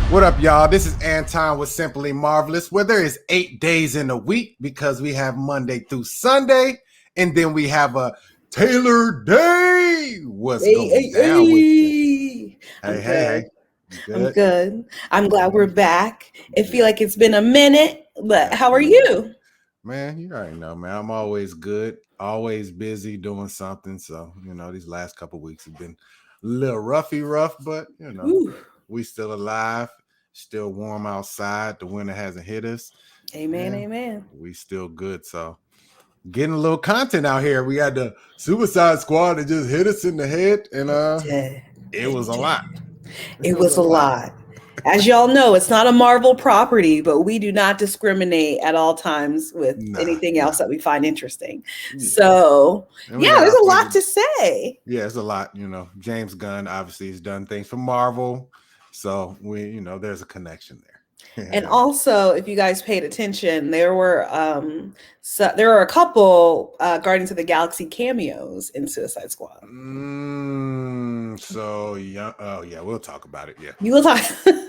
What up, y'all? This is Anton with Simply Marvelous, where there is 8 days in a week because we have Monday through Sunday, and then we have a Taylor Day. What's going down with you? I'm Hey, hey, good. hey. You I'm good? good. I'm glad we're back. It feel Yeah, like it's been a minute, but how are absolutely. you? Man, you already know, man. I'm always good, always busy doing something. So, these last couple weeks have been a little rough, but, Whew. we still alive, still warm outside. The winter hasn't hit us, Amen, and amen. we still good. So, getting a little content out here. We had the Suicide Squad that just hit us in the head, and it was a lot. It It was was a a lot. lot. As y'all know, it's not a Marvel property, but we do not discriminate at all times with Nah, anything else nah. that we find interesting. Yeah. So, And we yeah, got there's our a lot favorite. to say. Yeah, it's a lot. James Gunn obviously has done things for Marvel, so there's a connection there. And also, if you guys paid attention, there were a couple Guardians of the Galaxy cameos in Suicide Squad. So yeah, oh yeah, we'll talk about it. Yeah, You will talk.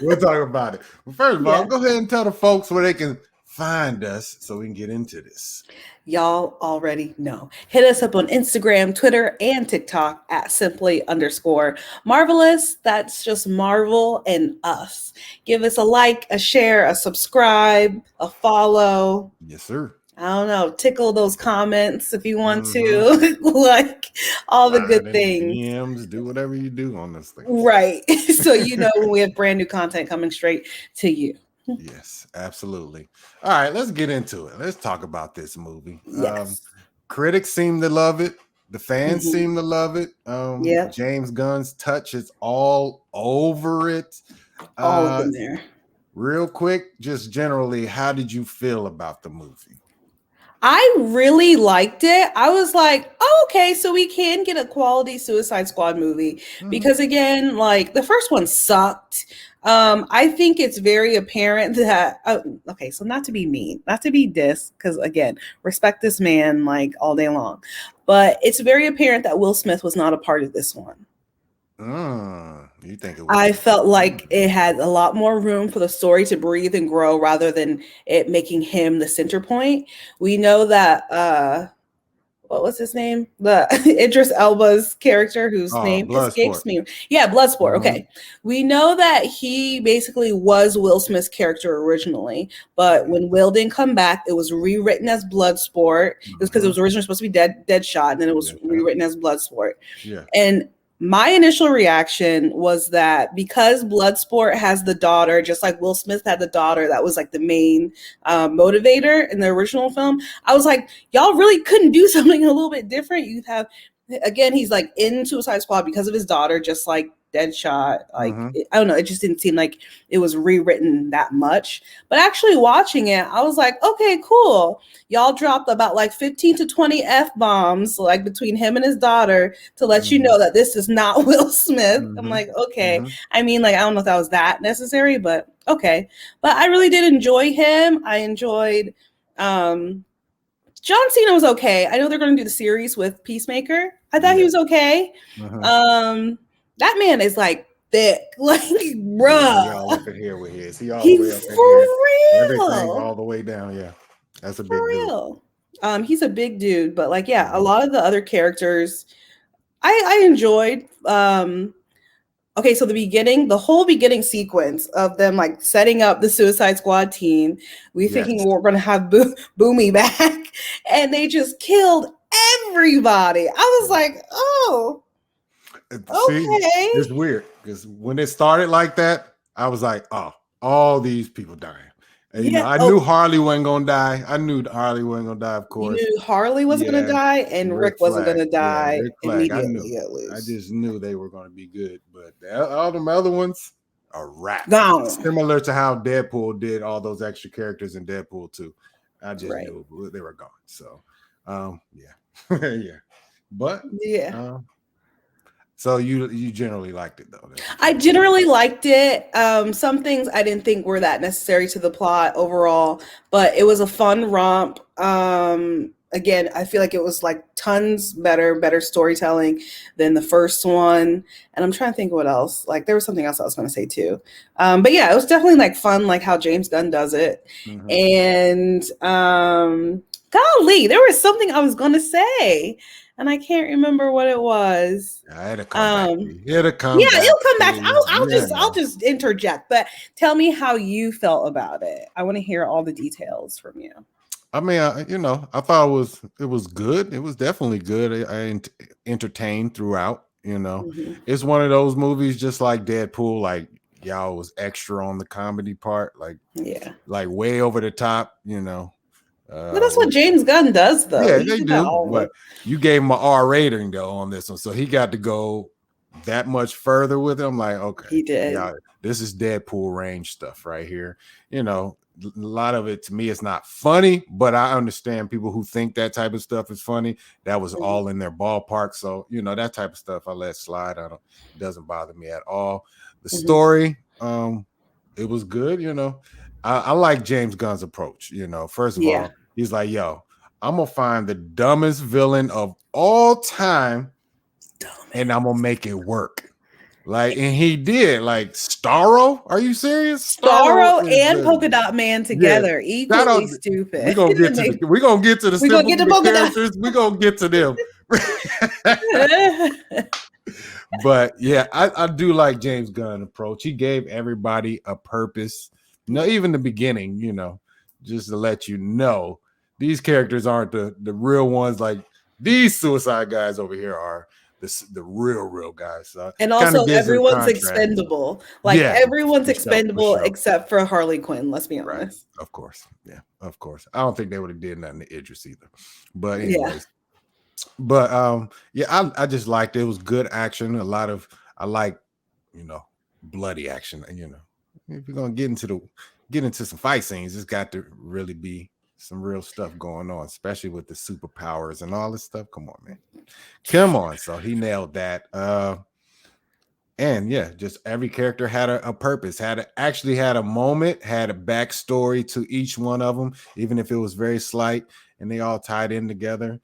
we'll talk about it. Well, first of all, Yeah, go ahead and tell the folks where they can find us so we can get into this. y'all already know. Hit us up on Instagram, Twitter, and TikTok at simply_marvelous. That's just Marvel and us. Give us a like, a share, a subscribe, a follow. Yes, sir. I don't know, tickle those comments if you want Mm-hmm. to, like all the Slide good in the things. DMs, do whatever you do on this thing. Right. So you know when we have brand new content coming straight to you. Yes, absolutely. All right, let's get into it. Let's talk about this movie. Yes. Critics seem to love it. The fans Hmm. seem to love it. Yep. James Gunn's touch is all over it. All of Uh, them there. Real quick, just generally, how did you feel about the movie? I really liked it. I was like, oh, okay, so we can get a quality Suicide Squad movie Mhm. because again, like the first one sucked. I think it's very apparent that okay, so not to be mean, not to be diss, because again, respect this man like all day long, but it's very apparent that Will Smith was not a part of this one. You think it I was? felt like it had a lot more room for the story to breathe and grow rather than it making him the center point. We know that what was his name? The Idris Elba's character whose Oh, name Bloodsport. escapes me. Yeah, Bloodsport. Mhm. Okay. We know that he basically was Will Smith's character originally, but when Will didn't come back, it was rewritten as Bloodsport. It was because it Mhm. was originally supposed to be Deadshot, and then it was Yes, sir. rewritten as Bloodsport. Yeah. And my initial reaction was that because Bloodsport has the daughter, just like Will Smith had the daughter, that was like the main motivator in the original film. I was like, y'all really couldn't do something a little bit different. You have, again, he's like in Suicide Squad because of his daughter, just like Deadshot. Like, Mhm. I don't know, it just didn't seem like it was rewritten that much. But actually watching it, I was like, okay, cool. Y'all dropped about like 15 to 20 F bombs, like between him and his daughter, to let you Mhm. know that this is not Will Smith. I'm Mhm. like, okay. Mhm. I mean, like, I don't know if that was that necessary, but okay. But I really did enjoy him. I enjoyed John Cena was okay. I know they're going to do the series with Peacemaker. I thought he Yeah. was okay. Mhm. That man is like thick, like Yeah, he all bruh. up in here with his. He all the way He's up in for here. Everything real. all the way down. Yeah. That's a For big dude. real. He's a big dude, but like, yeah, a Mhm. lot of the other characters I enjoyed. Okay, so the whole beginning sequence of them like setting up the Suicide Squad team, we thinking Yes. we're gonna have Boomy back, and they just killed everybody. I was Yeah. like, oh, See, it's okay, weird because when it started like that, I was like, oh, all these people dying. And, yeah. I knew Oh, Harley wasn't gonna die. I knew Harley wasn't gonna die, of you course. knew Harley wasn't gonna Yeah, die, and Rick Rick wasn't Flag. gonna Yeah, die Rick Flag. I knew. immediately, at I least. just knew they were gonna be good. But all them other ones are rap. Gone. Similar to how Deadpool did all those extra characters in Deadpool too. I just Right. knew they were gone. So yeah. yeah. But Yeah. so you generally liked it though. That's what I you're saying. generally liked it. Some things I didn't think were that necessary to the plot overall, but it was a fun romp. again, I feel like it was like tons better storytelling than the first one. And I'm trying to think what else. Like there was something else I was going to say too. But yeah, it was definitely like fun, like how James Gunn does it. Mm-hmm. And golly, there was something I was going to say, and I can't remember what it was. I had to come back. It'll come yeah, back. It'll come back. I'll just interject. But tell me how you felt about it. I want to hear all the details from you. I mean, I thought it was good. It was definitely good. I entertained throughout. It's one of those movies, just like Deadpool. Like y'all was extra on the comedy part, like way over the top. But that's what James Gunn does, though. Yeah, they do. But you gave him an R rating though on this one, so he got to go that much further with him. Like, okay, he did. Yeah, this is Deadpool range stuff right here. A lot of it to me is not funny, but I understand people who think that type of stuff is funny. That was all in their ballpark. So, that type of stuff I let slide. It doesn't bother me at all. The story, it was good. I like James Gunn's approach. First of all, he's like, yo, I'm going to find the dumbest villain of all time and I'm going to make it work. Like, and he did. Like Starro, are you serious? Starro and Polka Dot Man together, equally stupid. We're gonna get to the characters. We're gonna get to them. But yeah, I do like James Gunn approach. He gave everybody a purpose. Even the beginning, just to let you know, these characters aren't the real ones. Like these suicide guys over here are the real guys. So and also everyone's expendable. Like everyone's expendable except for Harley Quinn. Let's be honest. Right. Of course. Yeah, of course. I don't think they would have did nothing to Idris either. But anyways. But I just liked it. It was good action. I like, bloody action. If you're gonna get into some fight scenes, it's got to really be some real stuff going on, especially with the superpowers and all this stuff. Come on, man. Come on. So he nailed that. And yeah, just every character had a purpose, actually had a moment, had a backstory to each one of them, even if it was very slight, and they all tied in together.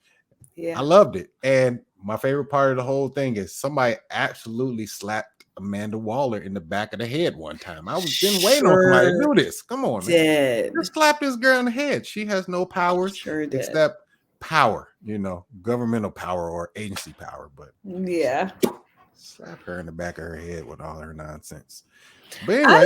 Yeah, I loved it. And my favorite part of the whole thing is somebody absolutely slapped Amanda Waller in the back of the head one time. I was been waiting on somebody to do this. Come on, man. Just slap this girl in the head. She has no powers except power, governmental power or agency power. But yeah, slap her in the back of her head with all her nonsense. But anyway, I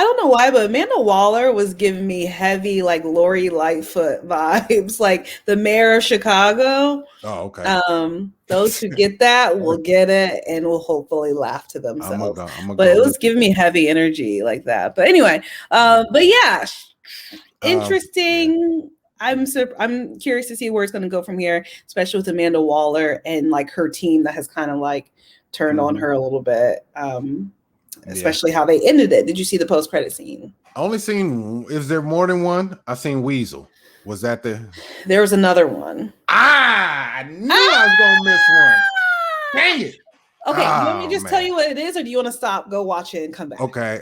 don't know why, but Amanda Waller was giving me heavy, like Lori Lightfoot vibes, like the mayor of Chicago. Oh, okay. Those who get that will get it and will hopefully laugh to themselves. But it was giving me heavy energy like that. But anyway, but yeah, interesting. I'm curious to see where it's going to go from here, especially with Amanda Waller and like her team that has kind of like turned on her a little bit. Especially how they ended it. Did you see the post-credit scene? Only seen, is there more than one? I seen Weasel. Was that there was another one. I knew I was gonna miss one. Dang it. Okay, let me just tell you what it is, or do you want to stop, go watch it, and come back? Okay.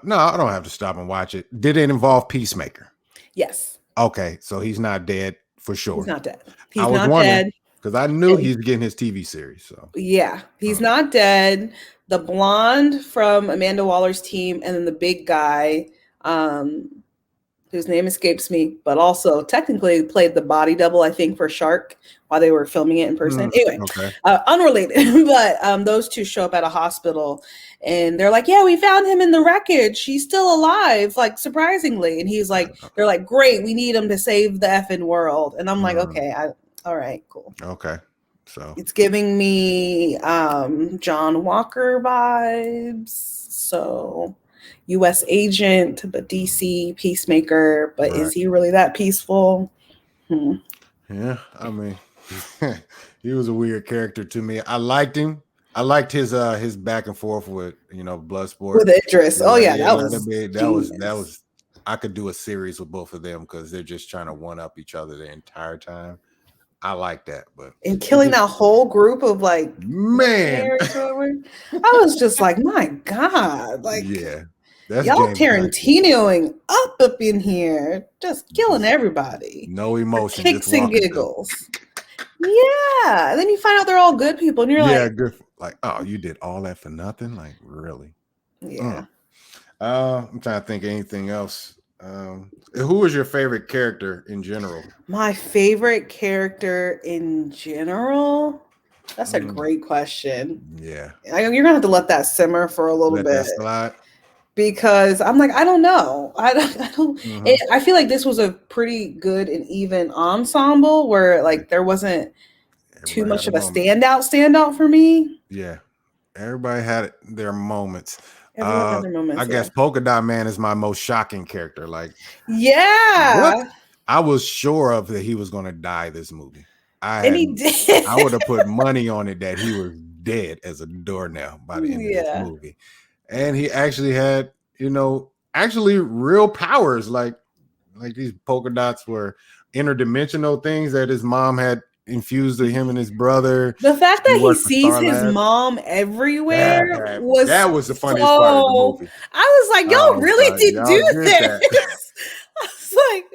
No, I don't have to stop and watch it. Did it involve Peacemaker? Yes. Okay, so he's not dead for sure. He's not dead. He's not dead. Because I knew he's getting his TV series. So yeah, he's not dead. The blonde from Amanda Waller's team, and then the big guy, whose name escapes me, but also technically played the body double, I think, for Shark while they were filming it in person. Anyway, unrelated, but those two show up at a hospital, and they're like, "Yeah, we found him in the wreckage. He's still alive, like surprisingly." And he's like, "They're like, great, we need him to save the effing world." And I'm like, "Okay, all right, cool." Okay. So it's giving me John Walker vibes. So U.S. agent, but DC peacemaker. But is he really that peaceful? Yeah, I mean, he was a weird character to me. I liked him. I liked his back and forth with Bloodsport with Idris. That was. I could do a series with both of them because they're just trying to one up each other the entire time. I like that, but and killing that whole group of like man, I was just like, my God, like yeah. That's Y'all James Gunn. Tarantinoing up in here, just killing everybody. No emotion, Kicks just and walking giggles. Yeah, and then you find out they're all good people, and you're like, good. Like, oh, you did all that for nothing? Like, really? yeah. I'm trying to think of anything else. Who was your favorite character in general? My favorite character in general? That's a great question. Yeah. You're gonna have to let that simmer for a little Let bit. that slide. Because I'm like, I don't know. I don't. I feel like this was a pretty good and even ensemble where like there wasn't too much of a standout for me. Yeah, everybody had their moments. Everyone had their moments. I guess Polka Dot Man is my most shocking character. Like, yeah, I was sure of that he was going to die this movie. He did. I would have put money on it that he was dead as a doornail by the end of this movie. And he actually had, actually real powers. Like these polka dots were interdimensional things that his mom had infused to him and his brother. The fact that he sees his mom everywhere was the funniest part of the movie. I was like, y'all really did this. I was like,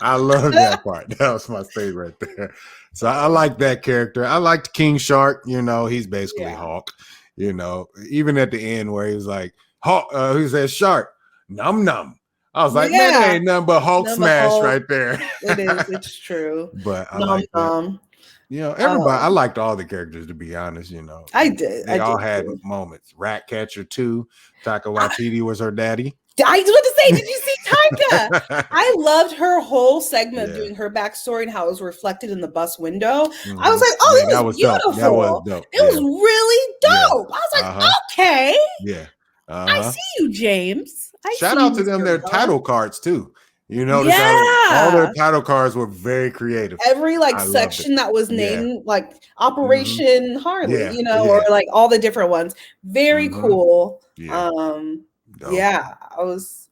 I love that part. That was my favorite right there. So I like that character. I liked King Shark. He's basically Hawk. Even at the end where he was like, Hawk, he said Shark, num num. I was like, man, that ain't nothing but Hulk smash right there. It is. It's true. But I like that. Everybody. I liked all the characters, to be honest. I did. They all had moments. Ratcatcher too. Taika Waititi was her daddy. I was about to say, did you see Taika? I loved her whole segment of doing her backstory and how it was reflected in the bus window. I was like, oh, that was beautiful. That was dope. It was really dope. I was like, okay. Yeah. I see you, James. Shout out to them, their title cards too. All their title cards were very creative. Every section that was named like Operation Harley, or like all the different ones. Very cool. Yeah. I was.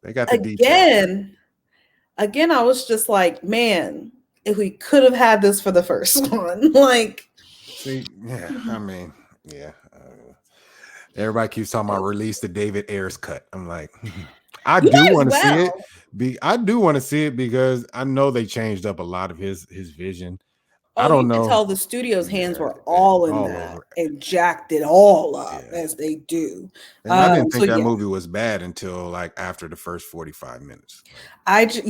They got the details. Again, I was just like, man, if we could have had this for the first one, like. See, everybody keeps talking about release the David Ayers cut. I'm like, I do want to see it. I do want to see it because I know they changed up a lot of his vision. I don't know. You can tell the studio's hands were all in that and jacked it all up as they do. And I didn't think that movie was bad until like after the first 45 minutes. I just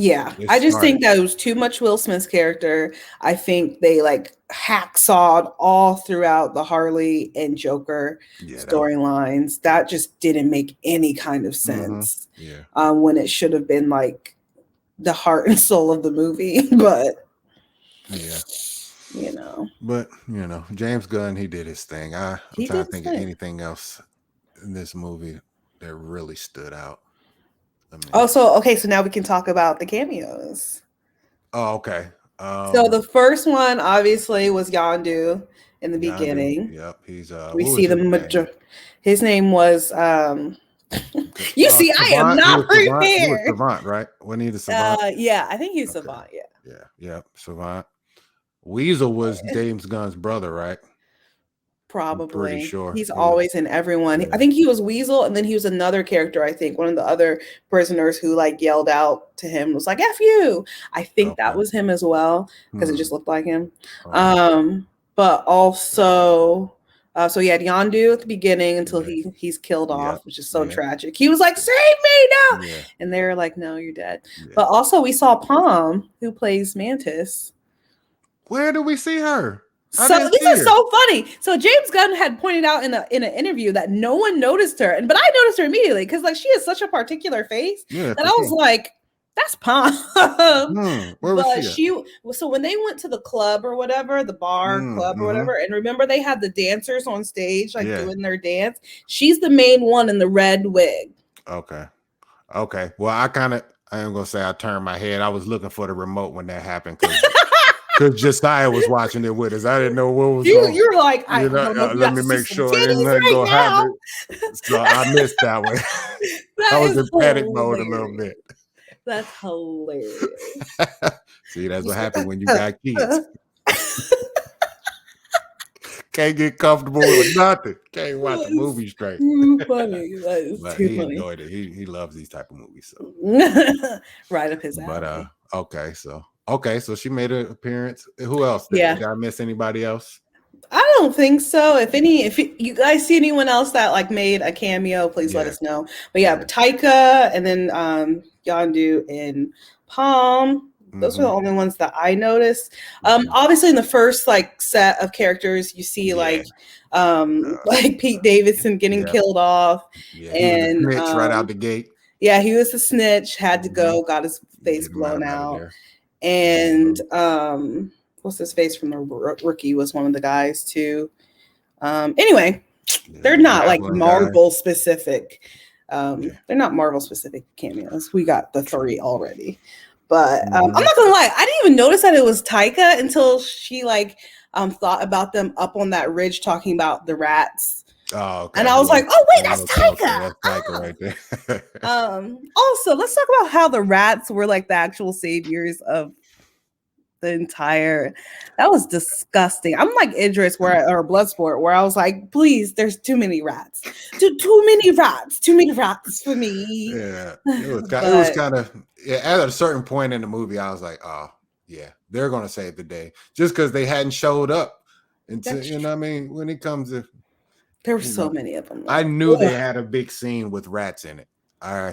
think that it was too much Will Smith's character. I think they like hacksawed all throughout the Harley and Joker storylines. That just didn't make any kind of sense. When it should have been like the heart and soul of the movie, but But James Gunn, he did his thing. I'm trying to think of anything else in this movie that really stood out. So now we can talk about the cameos. Oh, okay. So the first one obviously was Yondu in the beginning. Yep, he's we see his name was you see, I am not prepared. He was Savant, right? Wasn't he the Savant? I think he's Savant, Savant. Weasel was James Gunn's brother, right? Probably. I'm pretty sure. He's always in everyone. I think he was Weasel, and then he was another character, I think, one of the other prisoners who like yelled out to him, was like, F you. I think that was him as well, because it just looked like him. But also, so you had Yondu at the beginning until he's killed off, which is so tragic. He was like, save me now. And they were like, no, you're dead. But also we saw Palm, who plays Mantis. Where do we see her? So this is so funny. So James Gunn had pointed out in an interview that no one noticed her, but I noticed her immediately because like she has such a particular face that I was like, "That's Palm." Where was she? So when they went to the club or whatever, the bar club or whatever, and remember they had the dancers on stage like doing their dance. She's the main one in the red wig. Okay. Well, I am gonna say I turned my head. I was looking for the remote when that happened. Because Josiah was watching it with us. I didn't know what was going on. You were like, let me make sure it didn't go happen. So I missed that one. I was in panic mode a little bit. That's hilarious. See, that's what happened when you got kids. Can't get comfortable with nothing. Can't watch a movie straight. Too funny. That is But too he funny. enjoyed it. He loves these type of movies. So right up his but alley. okay, so she made an appearance. Who else? Did I miss anybody else? I don't think so. If you guys see anyone else that like made a cameo, please let us know. But Taika and then Yondu and Palm. Those are the only ones that I noticed. Obviously, in the first like set of characters, you see like Pete Davidson getting killed off, and he was a snitch right out the gate. Yeah, he was a snitch. Had to go. Got his face blown out. And what's his face from the Rookie was one of the guys too. Anyway, they're not like Marvel specific. They're not Marvel specific cameos. We got the 3 already. But I'm not gonna lie, I didn't even notice that it was Taika until she like thought about them up on that ridge talking about the rats. Oh, okay. And I was like, oh wait, that's Taika. That's Taika right there. Also, let's talk about how the rats were like the actual saviors of the entire. That was disgusting. I'm like Idris or Bloodsport, where I was like, please, there's too many rats. Too many rats for me. Yeah. It was kind of at a certain point in the movie, I was like, oh yeah, they're gonna save the day. Just because they hadn't showed up. Until, you know what I mean? When it comes to there were so many of them. I knew they had a big scene with rats in it. I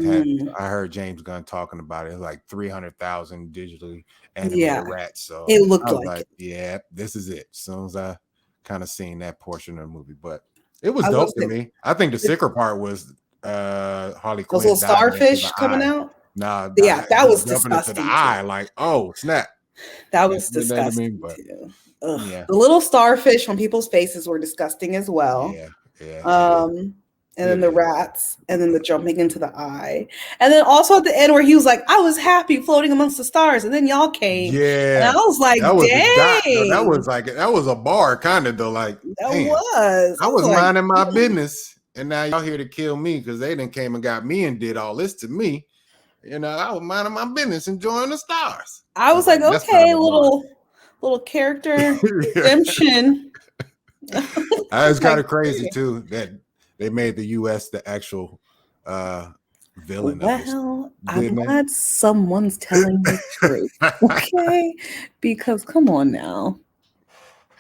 heard James Gunn talking about it. It was like 300,000 digitally animated rats. So it looked like yeah, this is it. As soon as I kind of seen that portion of the movie, but it was dope to me. I think the sicker part was Harley Quinn. Those little starfish coming out. Nah, yeah, that was disgusting. Into the eye, like, oh snap. That was disgusting. But, too. The little starfish on people's faces were disgusting as well. And then the rats, and then the jumping into the eye, and then also at the end where he was like, "I was happy floating amongst the stars," and then y'all came. Yeah, and I was like, "Dang!" That was a bar, kind of though. Like I was minding my business, and now y'all here to kill me because they done came and got me and did all this to me. You know, I was minding my business, enjoying the stars. I was like, okay, little character redemption. It's kind of crazy too that they made the U.S. the actual villain. Well, I'm glad someone's telling the truth. Okay, because come on now,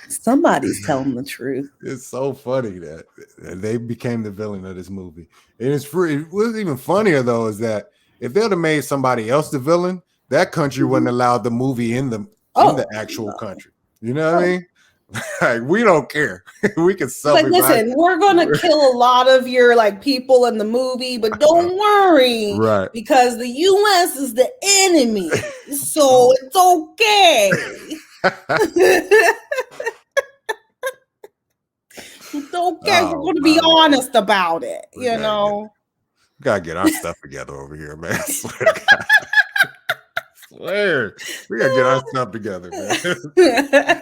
somebody's telling the truth. It's so funny that they became the villain of this movie. And it's free. What's even funnier though is that if they'd have made somebody else the villain, that country wouldn't allow the movie in the actual country. You know what I mean? Like, we don't care. We can sell like, listen, we're gonna kill a lot of your like people in the movie, but don't worry, right? Because the U.S. is the enemy, so it's okay. It's okay. We're gonna be honest about it, you know. We gotta get our stuff together over here, man. Swear, we gotta get our stuff together, man.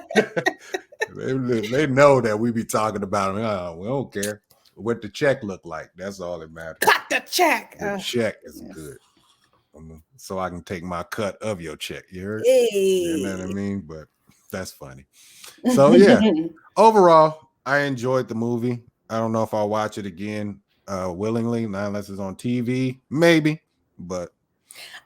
They know that we be talking about them. Oh, we don't care what the check look like. That's all that matters. Cut the check. The check is good, so I can take my cut of your check. You heard? Hey. You know what I mean? But that's funny. So yeah, overall, I enjoyed the movie. I don't know if I'll watch it again willingly, not unless it's on TV, maybe. But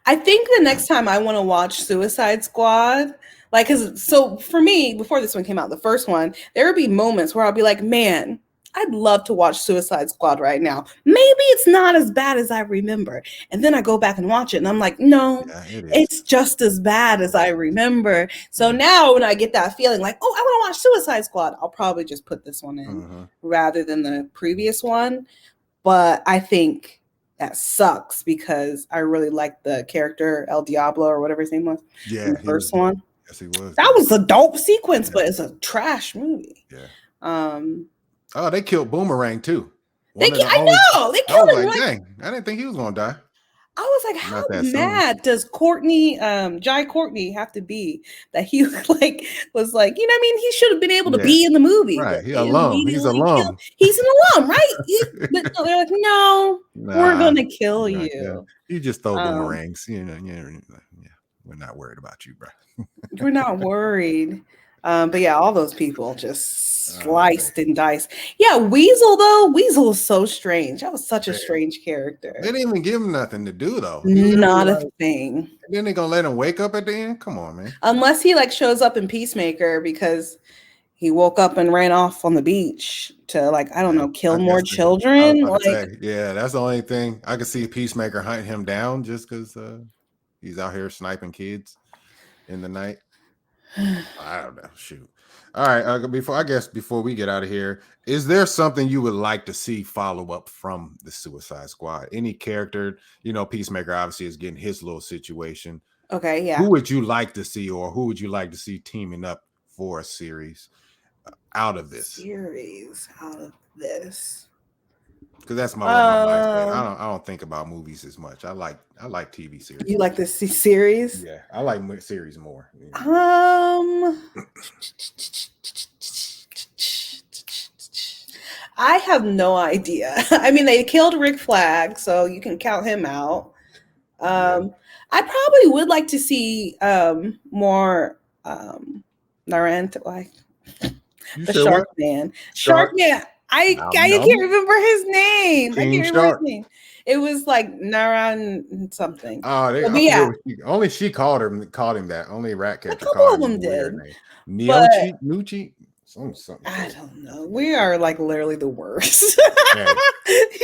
I think the next time I want to watch Suicide Squad, like, so for me, before this one came out, the first one, there would be moments where I'll be like, man, I'd love to watch Suicide Squad right now. Maybe it's not as bad as I remember. And then I go back and watch it and I'm like, no, it's just as bad as I remember. So now when I get that feeling like, oh, I want to watch Suicide Squad, I'll probably just put this one in rather than the previous one. But I think that sucks because I really liked the character El Diablo or whatever his name was. Yeah, in the first one. Yes, he was. That was a dope sequence, but it's a trash movie. Yeah. Oh, they killed Boomerang too. I know they killed him. Like, dang, I didn't think he was gonna die. I was like, how mad does Courtney, Jai Courtney, have to be that he like was like, you know what I mean? He should have been able to be in the movie. Right, he's alum. He's alum. He's an alum, right? But no, they're like, no, we're gonna kill you. Yeah. You just throw boomerangs. You know, we're not worried about you, bro. We're not worried. But yeah, all those people just sliced and diced. Yeah, Weasel though. Weasel is so strange. That was such a strange character. They didn't even give him nothing to do though. Not a thing. Then they gonna let him wake up at the end? Come on, man. Unless he like shows up in Peacemaker because he woke up and ran off on the beach to like, I don't know, kill more children. Yeah, that's the only thing I could see Peacemaker hunting him down just because he's out here sniping kids in the night. I don't know. Shoot. All right. Before we get out of here, is there something you would like to see follow up from the Suicide Squad? Any character, Peacemaker obviously is getting his little situation. Okay, yeah. Who would you like to see, or who would you like to see teaming up for a series out of this? Because that's my mindset. I don't think about movies as much. I like TV series. You like the series? Yeah, I like series more. I have no idea. I mean, they killed Rick Flag, so you can count him out. I probably would like to see more Narant, like the Shark Man. Shark Man. I can't remember his name. It was like Naran something. Oh, only she called him that. Only Ratcatcher. A couple of them did. Nucci. Something. I don't know. We are like literally the worst.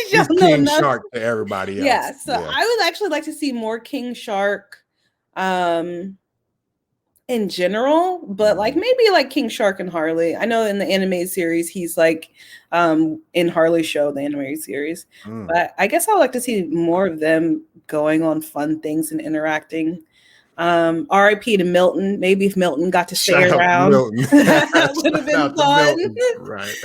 He's King Shark to everybody else. Yeah, so I would actually like to see more King Shark in general, but like maybe like King Shark and Harley. I know in the animated series he's like in Harley's show, the animated series. But I guess I would like to see more of them going on fun things and interacting. R.I.P. to Milton. Maybe if Milton got to stay around, that would have been fun. Right.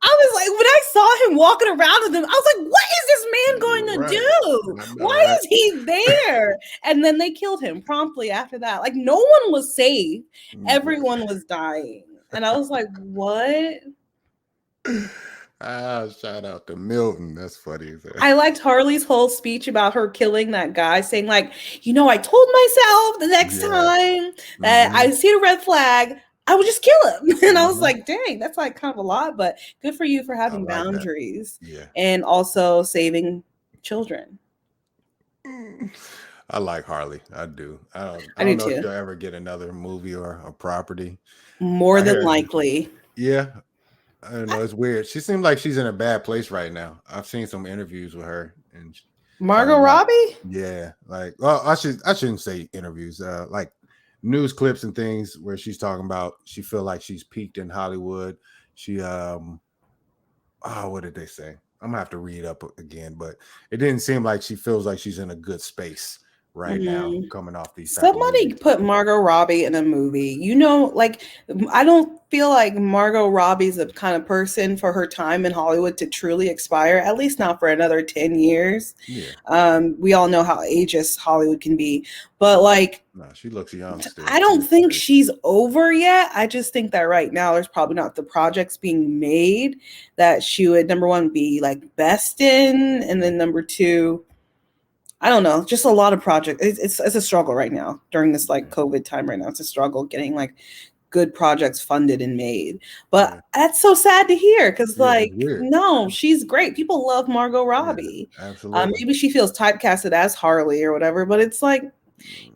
I was like, when I saw him walking around with them, I was like, what is this man going to do? Why is he there? And then they killed him promptly after that. Like, no one was safe. Everyone was dying. And I was like, what? Shout out to Milton. That's funny. I liked Harley's whole speech about her killing that guy, saying like, I told myself the next time that I see a red flag, I would just kill him. And I was like, dang, that's like kind of a lot, but good for you for having boundaries and also saving children. I like Harley. I do. I don't know if you'll ever get another movie or a property. More than likely. Yeah. I don't know. It's weird. She seems like she's in a bad place right now. I've seen some interviews with her and Margot Robbie. Yeah, like I shouldn't say interviews. Like news clips and things where she's talking about she feel like she's peaked in Hollywood. She what did they say? I'm gonna have to read up again, but it didn't seem like she feels like she's in a good space right now coming off these. Somebody put Margot Robbie in a movie. Like I don't feel like Margot Robbie's the kind of person for her time in Hollywood to truly expire, at least not for another 10 years. Yeah. We all know how ageist Hollywood can be, but like she looks young still. I don't think she's over yet. I just think that right now there's probably not the projects being made that she would, number one, be like best in, and then number two, I don't know, just a lot of projects. It's a struggle right now during this like COVID time right now. It's a struggle getting like good projects funded and made. But that's so sad to hear because no, she's great. People love Margot Robbie. Yeah, absolutely. Maybe she feels typecasted as Harley or whatever, but it's like,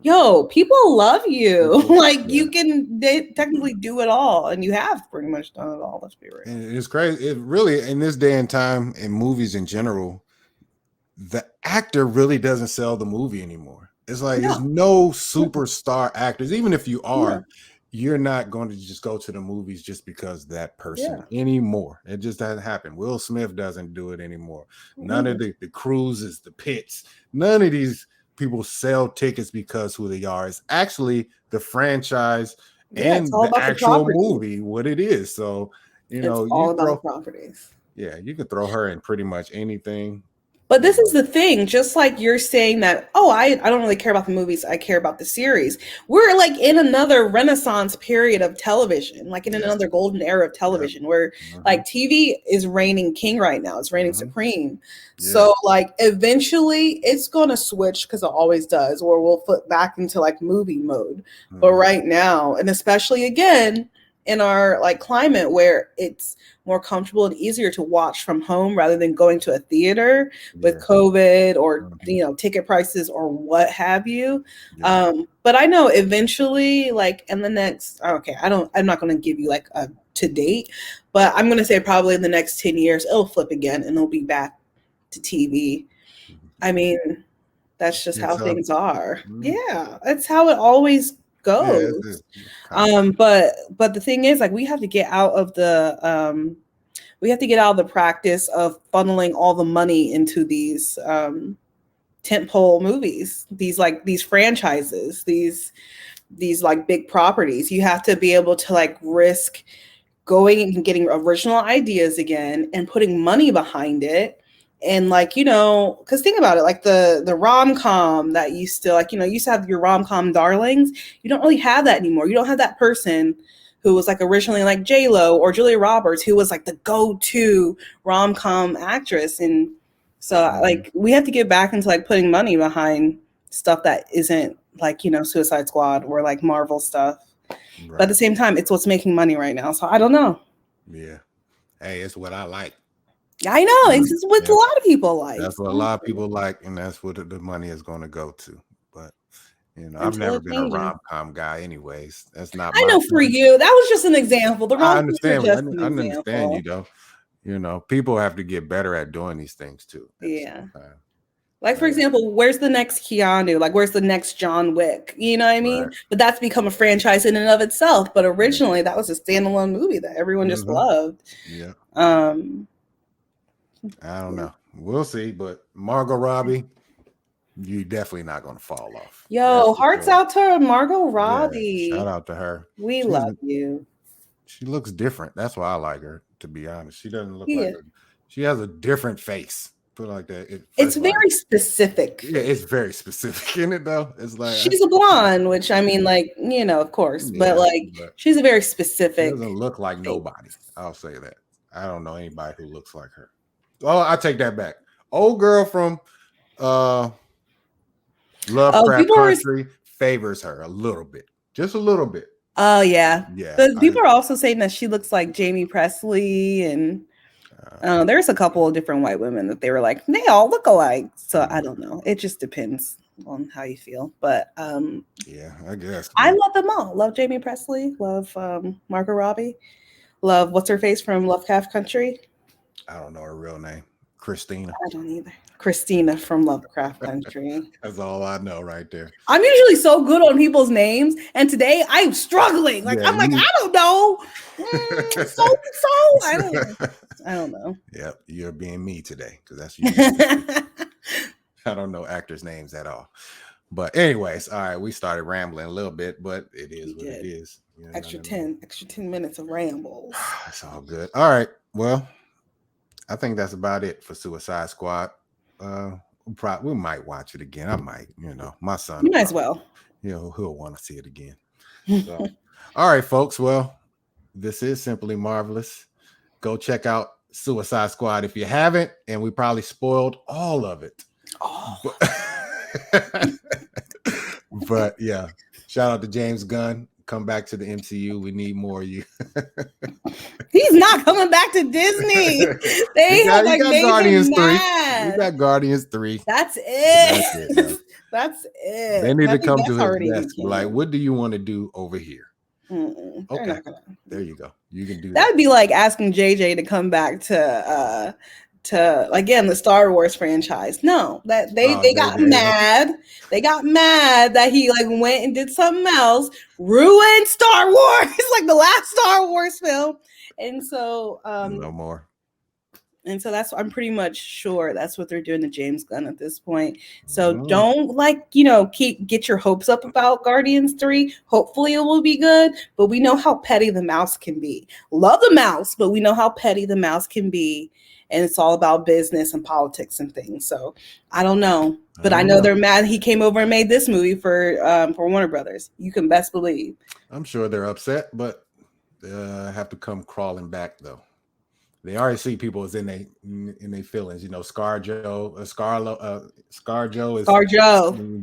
yo, people love you. You can technically do it all, and you have pretty much done it all. Let's be real. And it's crazy. It really, in this day and time, in movies in general, the actor really doesn't sell the movie anymore. It's like there's no superstar actors. Even if you are, you're not going to just go to the movies just because that person anymore. It just doesn't happen. Will Smith doesn't do it anymore. None of the Cruises, the Pitts, none of these people sell tickets because who they are. It's actually the franchise and the actual movie, what it is. So, it's all about the properties. Yeah, you can throw her in pretty much anything. But this is the thing, just like you're saying that, oh, I don't really care about the movies, I care about the series. We're like in another renaissance period of television, like in another golden era of television where like TV is reigning king right now. It's reigning supreme. So like eventually it's going to switch, because it always does, or we'll flip back into like movie mode. But right now, and especially again in our like climate where it's more comfortable and easier to watch from home rather than going to a theater with COVID or ticket prices or what have you. But I know eventually, like in the next, I'm not going to give you like a to date, but I'm going to say probably in the next 10 years it'll flip again and it'll be back to TV. I mean, that's just how things are. Yeah, that's how it always goes. But the thing is, like, we have to get out of the practice of funneling all the money into these tentpole movies, these franchises, these like big properties. You have to be able to like risk going and getting original ideas again and putting money behind it. And like, because think about it, like the rom-com that used to used to have your rom-com darlings. You don't really have that anymore. You don't have that person who was like originally like J-Lo or Julia Roberts, who was like the go-to rom-com actress. And so like we have to get back into like putting money behind stuff that isn't like, Suicide Squad or like Marvel stuff. But at the same time, it's what's making money right now. So I don't know. Yeah. Hey, it's what I like. I know. It's what a lot of people like. That's what a lot of people like, and that's what the money is going to go to. But I've never been a rom-com guy anyways. That's not I know for you. That was just an example. The rom-com I understand you though. People have to get better at doing these things too. Yeah. Like, for example, where's the next Keanu? Like, where's the next John Wick? You know what I mean? Right. But that's become a franchise in and of itself. But originally, that was a standalone movie that everyone just loved. Yeah. I don't know. We'll see. But Margot Robbie, you're definitely not going to fall off. Yo, hearts out to Margot Robbie. Yeah, shout out to her. We love you. She looks different. That's why I like her, to be honest. She doesn't look like her. She has a different face. Put it like that. It's very specific. Yeah, it's very specific, isn't it though? It's like she's a blonde, which I mean, like, of course, but she's a very specific. She doesn't look like nobody. I'll say that. I don't know anybody who looks like her. Oh, I take that back. Old girl from Lovecraft Country favors her a little bit, just a little bit. Oh yeah. But people are also saying that she looks like Jamie Presley and. There's a couple of different white women that they were like, they all look alike. So I don't know. It just depends on how you feel. But yeah, I guess. I love them all. Love Jamie Presley. Love Margot Robbie. Love what's her face from Lovecraft Country. I don't know her real name. Christina. I don't either. Christina from Lovecraft Country. That's all I know right there. I'm usually so good on people's names, and today I'm struggling. Like I don't know. I don't know. Yep, you're being me today because that's you. I don't know actors' names at all. But anyways, all right, we started rambling a little bit, but it is what it is. Extra 10 minutes of rambles. It's all good. All right, well, I think that's about it for Suicide Squad. We might watch it again. I might, my son. You might as well. He'll want to see it again. So, all right, folks. Well, this is Simply Marvelous. Go check out Suicide Squad if you haven't, and we probably spoiled all of it. But yeah, shout out to James Gunn. Come back to the MCU. We need more of you. He's not coming back to Disney. They have like Guardians 3. We got Guardians 3. That's it. That's it. They need to come to his desk. Like, what do you want to do over here? Okay, there you go. You can do that. That would be like asking JJ to come back to again the Star Wars franchise. No, that they got mad. They got mad that he like went and did something else, ruined Star Wars, like the last Star Wars film, and so no more. And so I'm pretty much sure that's what they're doing to James Gunn at this point. So don't get your hopes up about Guardians 3. Hopefully it will be good, but we know how petty the mouse can be. Love the mouse, but we know how petty the mouse can be. And it's all about business and politics and things. So I don't know, but I know they're mad he came over and made this movie for Warner Brothers. You can best believe. I'm sure they're upset, but have to come crawling back though. They already see people is in their feelings. ScarJo is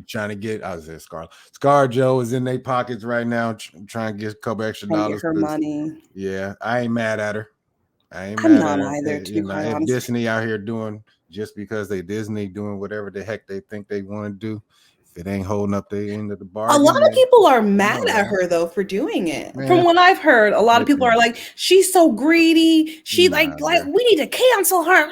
trying to get. I was saying ScarJo is in their pockets right now, trying to get a couple extra dollars. Get her money. Yeah, I ain't mad at her. I'm not either. If Disney out here doing just because they Disney doing whatever the heck they think they want to do. It ain't holding up the end of the bargain. A lot of people are mad at her though for doing it. Man, from what I've heard, a lot of people are like, she's so greedy. She like we need to cancel her.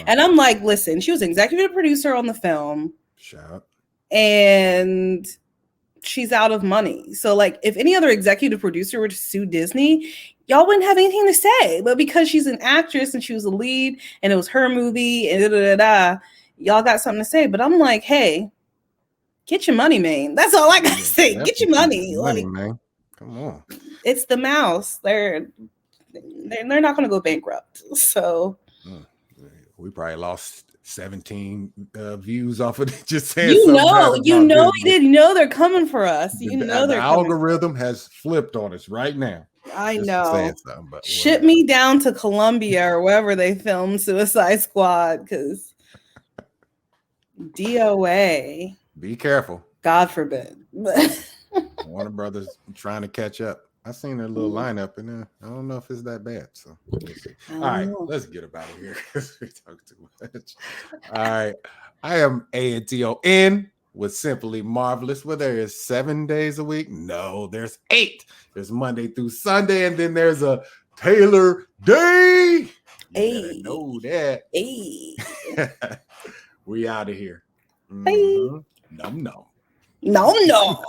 And I'm like, listen, she was an executive producer on the film. Shout. And she's out of money. So like if any other executive producer were to sue Disney, y'all wouldn't have anything to say. But because she's an actress and she was a lead and it was her movie and y'all got something to say. But I'm like, hey, get your money, man. That's all I gotta say. Get your money. Man. Come on. It's the mouse. They're not gonna go bankrupt. So we probably lost 17 views off of it. Just saying we didn't know they're coming for us. The algorithm has flipped on us right now. I know. Ship me down to Colombia or wherever they filmed Suicide Squad, because DOA. Be careful. God forbid. Warner Brothers trying to catch up. I seen their little lineup in there. I don't know if it's that bad. So let's see. All right, let's get up out of here because we talk too much. All right. I am Anton with Simply Marvelous, where there is 7 days a week. No, there's 8. There's Monday through Sunday, and then there's a Taylor Day. You know that. Hey. We out of here. Hey. No. No.